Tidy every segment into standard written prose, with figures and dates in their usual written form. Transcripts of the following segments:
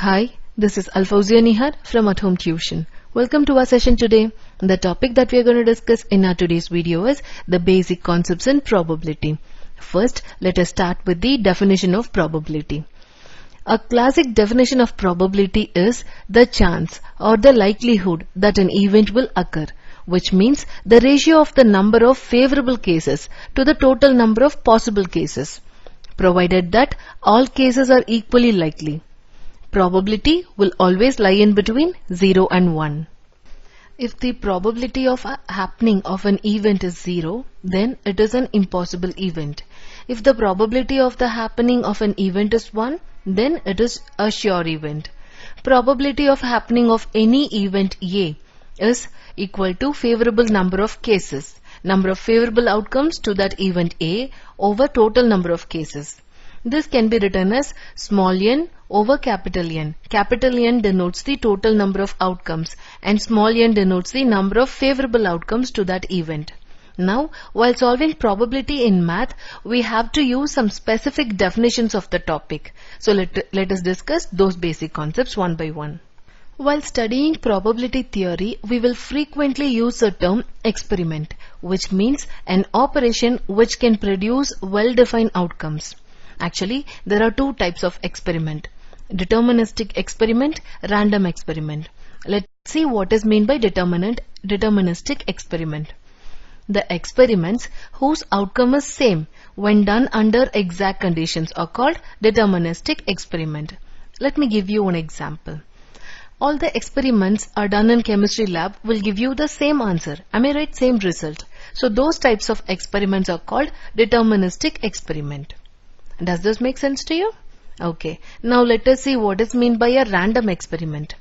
Hi, this is Alfawzia Nihar from At Home Tuition. Welcome to our session today. The topic that we are going to discuss in our today's video is the basic concepts in probability. First, let us start with the definition of probability. A classic definition of probability is the chance or the likelihood that an event will occur, which means the ratio of the number of favorable cases to the total number of possible cases, provided that all cases are equally likely. Probability will always lie in between 0 and 1. If the probability of happening of an event is 0, then it is an impossible event. If the probability of the happening of an event is 1, then it is a sure event. Probability of happening of any event A is equal to favorable number of cases, number of favorable outcomes to that event A over total number of cases. This can be written as small n over capital N. Capital N denotes the total number of outcomes and small n denotes the number of favorable outcomes to that event. Now, while solving probability in math, we have to use some specific definitions of the topic. So let us discuss those basic concepts one by one. While studying probability theory, we will frequently use the term experiment, which means an operation which can produce well-defined outcomes. Actually, there are two types of experiment: deterministic experiment, random experiment. Let's see what is meant by deterministic experiment. The experiments whose outcome is same when done under exact conditions are called deterministic experiment. Let me give you one example. All the experiments are done in chemistry lab will give you the same answer. Am I right? Same result. So those types of experiments are called deterministic experiment. Does this make sense to you? Okay. Now let us see what is meant by a random experiment.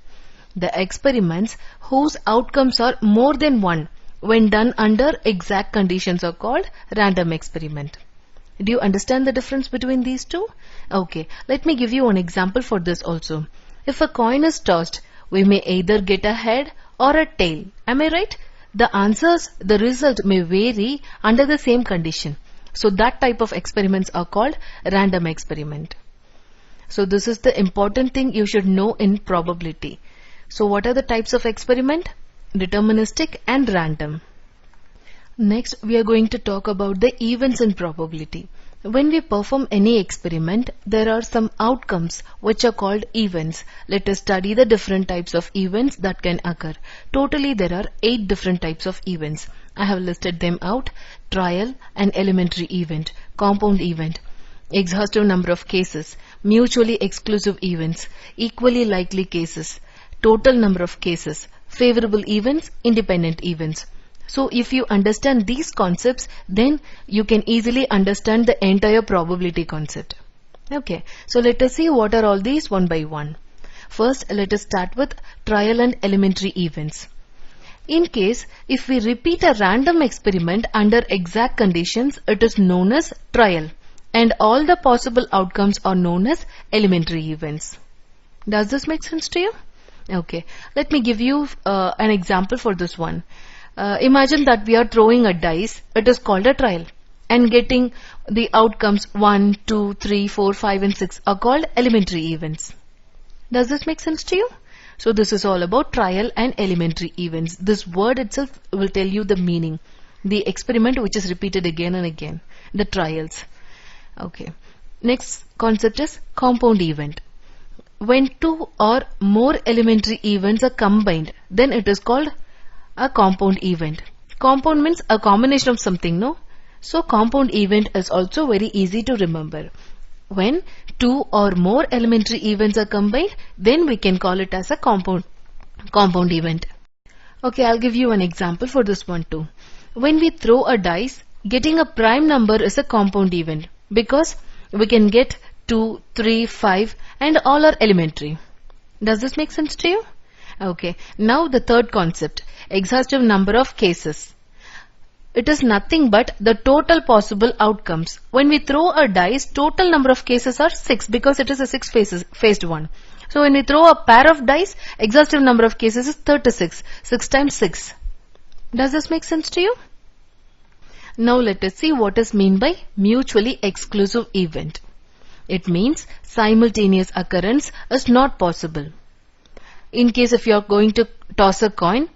The experiments whose outcomes are more than one when done under exact conditions are called random experiment. Do you understand the difference between these two? Okay. Let me give you an example for this also. If a coin is tossed, we may either get a head or a tail. Am I right? The result may vary under the same condition. So that type of experiments are called random experiment. So this is the important thing you should know in probability. So what are the types of experiment? Deterministic and random. Next, we are going to talk about the events in probability. When we perform any experiment, there are some outcomes which are called events. Let us study the different types of events that can occur. Totally, there are 8 different types of events. I have listed them out: trial and elementary event, compound event, exhaustive number of cases, mutually exclusive events, equally likely cases, total number of cases, favorable events, independent events. So if you understand these concepts, then you can easily understand the entire probability concept. Okay, so let us see what are all these one by one. First, let us start with trial and elementary events. In case, if we repeat a random experiment under exact conditions, it is known as trial, and all the possible outcomes are known as elementary events. Does this make sense to you? Okay, let me give you an example for this one. Imagine that we are throwing a dice. It is called a trial, and getting the outcomes 1, 2, 3, 4, 5 and 6 are called elementary events. Does this make sense to you? So this is all about trial and elementary events. This word itself will tell you the meaning. The experiment which is repeated again and again. The trials. Okay. Next concept is compound event. When 2 or more elementary events are combined, then it is called a compound event. Compound means a combination of something, no? So compound event is also very easy to remember. When 2 or more elementary events are combined, then we can call it as a compound event. Okay, I'll give you an example for this one too. When we throw a dice, getting a prime number is a compound event because we can get 2, 3, 5 and all are elementary. Does this make sense to you? Okay, now the third concept, exhaustive number of cases. It is nothing but the total possible outcomes. When we throw a dice, total number of cases are 6 because it is a 6-faced one. So when we throw a pair of dice, exhaustive number of cases is 36. 6 times 6. Does this make sense to you? Now let us see what is meant by mutually exclusive event. It means simultaneous occurrence is not possible. In case if you are going to toss a coin,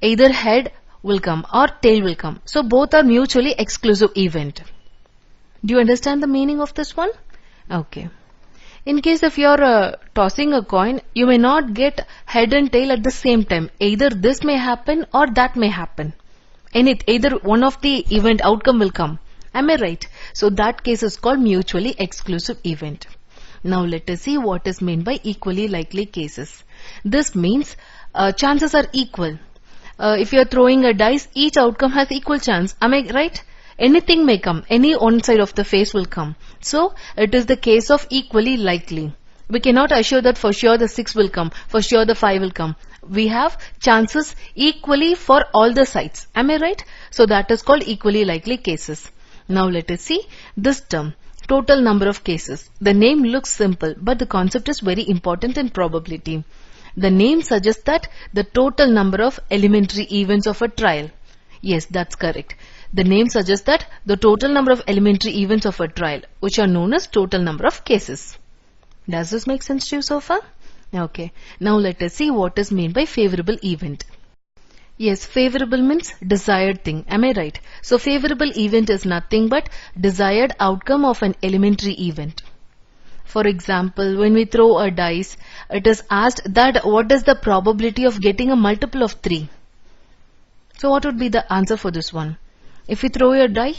either head will come or tail will come. So both are mutually exclusive event. Do you understand the meaning of this one? Okay. In case if you are tossing a coin, you may not get head and tail at the same time. Either this may happen or that may happen. Either one of the event outcome will come. Am I right? So that case is called mutually exclusive event. Now let us see what is meant by equally likely cases. This means chances are equal. If you are throwing a dice, each outcome has equal chance. Am I right? Anything may come. Any one side of the face will come. So it is the case of equally likely. We cannot assure that for sure the 6 will come, for sure the 5 will come. We have chances equally for all the sides. Am I right? So that is called equally likely cases. Now let us see this term, total number of cases. The name looks simple, but the concept is very important in probability. The name suggests that the total number of elementary events of a trial. Yes, that's correct. The name suggests that the total number of elementary events of a trial, which are known as total number of cases. Does this make sense to you so far? Okay. Now let us see what is meant by favorable event. Yes, favorable means desired thing. Am I right? So favorable event is nothing but desired outcome of an elementary event. For example, when we throw a dice, it is asked that what is the probability of getting a multiple of 3? So what would be the answer for this one? If you throw your die,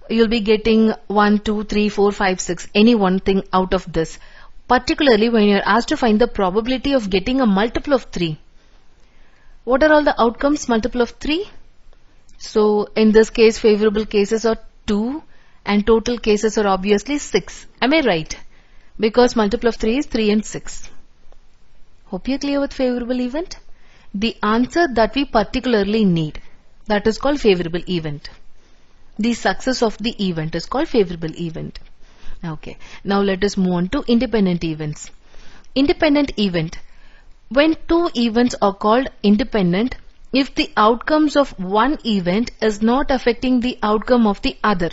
you'll be getting 1, 2, 3, 4, 5, 6, any one thing out of this. Particularly when you're asked to find the probability of getting a multiple of 3. What are all the outcomes multiple of 3? So in this case, favorable cases are 2 and total cases are obviously 6. Am I right? Because multiple of 3 is 3 and 6. Hope you're clear with favorable event. The answer that we particularly need, that is called favorable event. The success of the event is called favorable event. Okay. Now let us move on to independent events. Independent event. When two events are called independent, if the outcomes of one event is not affecting the outcome of the other.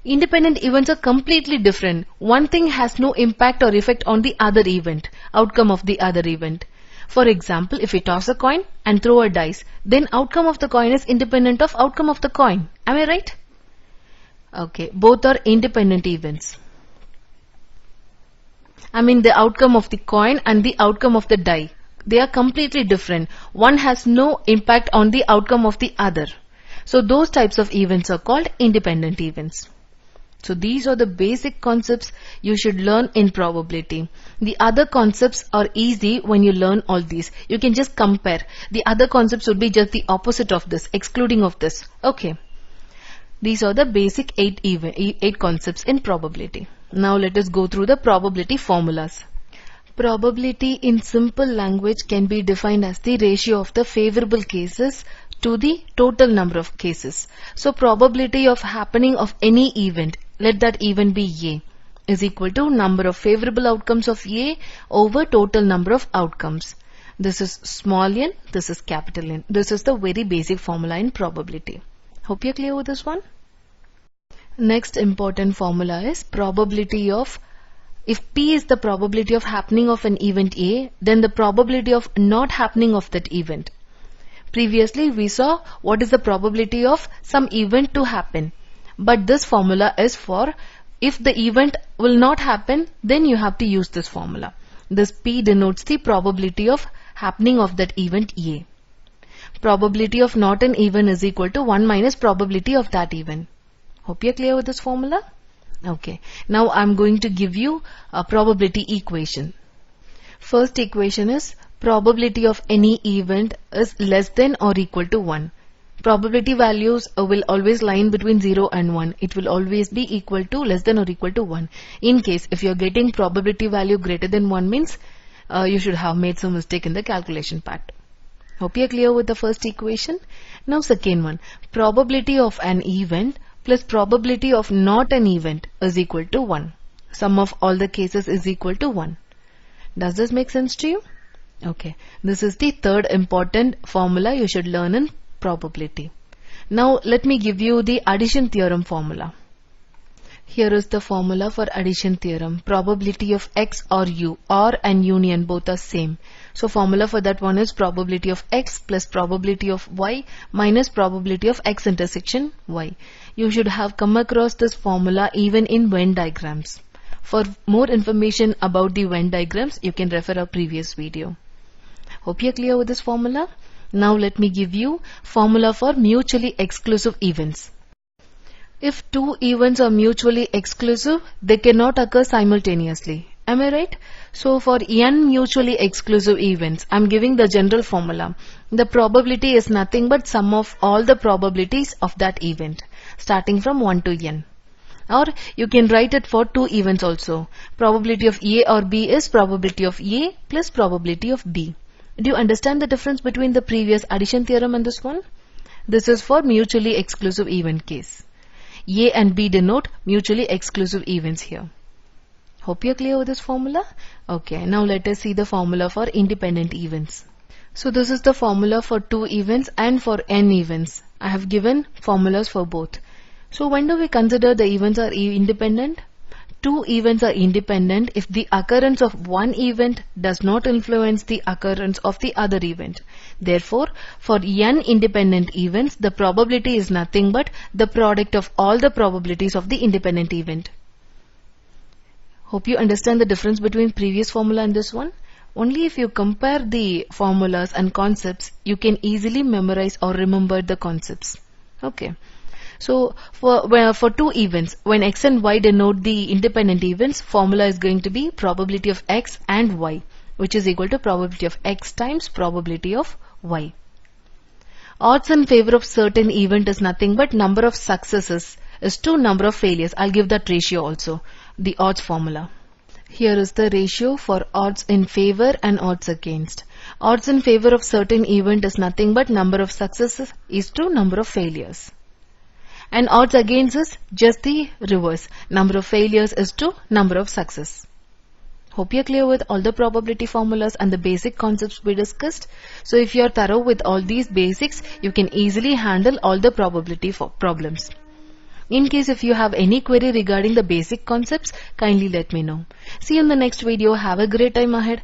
Independent events are completely different. One thing has no impact or effect on the other event, outcome of the other event. For example, if we toss a coin and throw a dice, then outcome of the coin is independent of outcome of the coin. Am I right? Okay, both are independent events. I mean the outcome of the coin and the outcome of the die. They are completely different. One has no impact on the outcome of the other. So those types of events are called independent events. So these are the basic concepts you should learn in probability. The other concepts are easy when you learn all these. You can just compare. The other concepts would be just the opposite of this, excluding of this. Okay. These are the basic 8 concepts in probability. Now let us go through the probability formulas. Probability in simple language can be defined as the ratio of the favorable cases to the total number of cases. So probability of happening of any event, let that event be A, is equal to number of favorable outcomes of A over total number of outcomes. This is small n, this is capital N. This is the very basic formula in probability. Hope you're clear with this one. Next important formula is probability of, if P is the probability of happening of an event A, then the probability of not happening of that event. Previously we saw what is the probability of some event to happen. But this formula is for if the event will not happen, then you have to use this formula. This P denotes the probability of happening of that event A. Probability of not an event is equal to 1 minus probability of that event. Hope you're clear with this formula? Okay. Now I'm going to give you a probability equation. First equation is probability of any event is less than or equal to 1. Probability values will always lie in between 0 and 1. It will always be equal to less than or equal to 1. In case if you're getting probability value greater than 1 means you should have made some mistake in the calculation part. Hope you're clear with the first equation. Now second one. Probability of an event plus probability of not an event is equal to 1. Sum of all the cases is equal to 1. Does this make sense to you? Okay. This is the third important formula you should learn in probability. Now let me give you the addition theorem formula. Here is the formula for addition theorem. Probability of x or u or and union both are same. So formula for that one is probability of x plus probability of y minus probability of x intersection y. You should have come across this formula even in Venn diagrams. For more information about the Venn diagrams, you can refer our previous video. Hope you are clear with this formula. Now let me give you formula for mutually exclusive events. If two events are mutually exclusive, they cannot occur simultaneously. Am I right? So for n mutually exclusive events, I am giving the general formula. The probability is nothing but sum of all the probabilities of that event, starting from 1 to n. Or you can write it for two events also. Probability of A or B is probability of A plus probability of B. Do you understand the difference between the previous addition theorem and this one? This is for mutually exclusive event case. A and B denote mutually exclusive events here. Hope you're clear with this formula? Okay, now let us see the formula for independent events. So this is the formula for two events and for n events. I have given formulas for both. So when do we consider the events are independent? Two events are independent if the occurrence of one event does not influence the occurrence of the other event. Therefore, for n independent events, the probability is nothing but the product of all the probabilities of the independent event. Hope you understand the difference between previous formula and this one. Only if you compare the formulas and concepts, you can easily memorize or remember the concepts. Okay. So for two events, when x and y denote the independent events, formula is going to be probability of x and y, which is equal to probability of x times probability of y. Odds in favor of certain event is nothing but number of successes is to number of failures. I'll give that ratio also, the odds formula. Here is the ratio for odds in favor and odds against. Odds in favor of certain event is nothing but number of successes is to number of failures. And odds against is just the reverse. Number of failures is to number of success. Hope you are clear with all the probability formulas and the basic concepts we discussed. So if you are thorough with all these basics, you can easily handle all the probability problems. In case if you have any query regarding the basic concepts, kindly let me know. See you in the next video. Have a great time ahead.